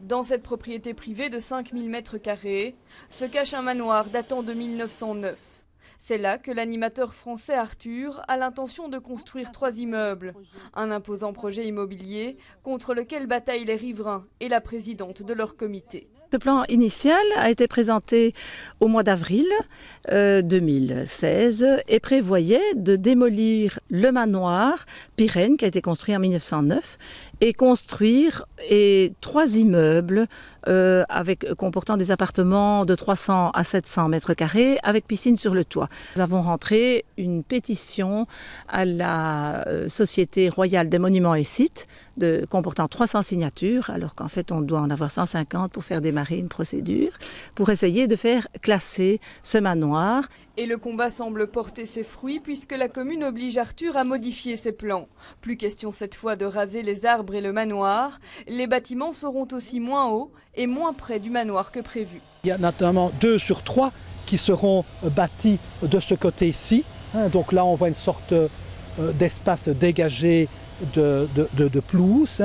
Dans cette propriété privée de 5000 m² se cache un manoir datant de 1909. C'est là que l'animateur français Arthur a l'intention de construire 3 immeubles. Un imposant projet immobilier contre lequel bataillent les riverains et la présidente de leur comité. Ce plan initial a été présenté au mois d'avril 2016 et prévoyait de démolir le manoir Pirenne qui a été construit en 1909 et construire 3 immeubles comportant des appartements de 300 à 700 m² avec piscine sur le toit. Nous avons rentré une pétition à la Société royale des monuments et sites comportant 300 signatures, alors qu'en fait on doit en avoir 150 pour faire démarrer une procédure, pour essayer de faire classer ce manoir. Et le combat semble porter ses fruits puisque la commune oblige Arthur à modifier ses plans. Plus question cette fois de raser les arbres et le manoir. Les bâtiments seront aussi moins hauts et moins près du manoir que prévu. Il y a notamment 2 sur 3 qui seront bâtis de ce côté-ci. Donc là on voit une sorte d'espace dégagé de pelouse,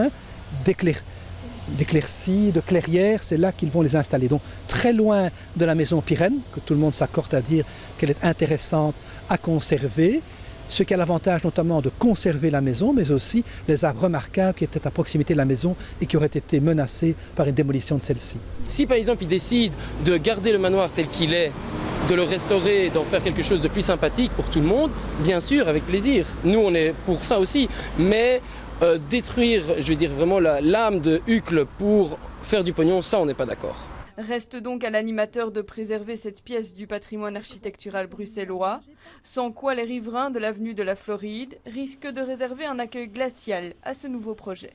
d'éclaircies, de clairières, c'est là qu'ils vont les installer. Donc très loin de la maison Pirenne, que tout le monde s'accorde à dire qu'elle est intéressante à conserver, ce qui a l'avantage notamment de conserver la maison, mais aussi les arbres remarquables qui étaient à proximité de la maison et qui auraient été menacés par une démolition de celle-ci. Si par exemple ils décident de garder le manoir tel qu'il est, de le restaurer, d'en faire quelque chose de plus sympathique pour tout le monde, bien sûr, avec plaisir. Nous, on est pour ça aussi. Mais détruire, je veux dire, vraiment l'âme de Uccle pour faire du pognon, ça, on n'est pas d'accord. Reste donc à l'animateur de préserver cette pièce du patrimoine architectural bruxellois, sans quoi les riverains de l'avenue de la Floride risquent de réserver un accueil glacial à ce nouveau projet.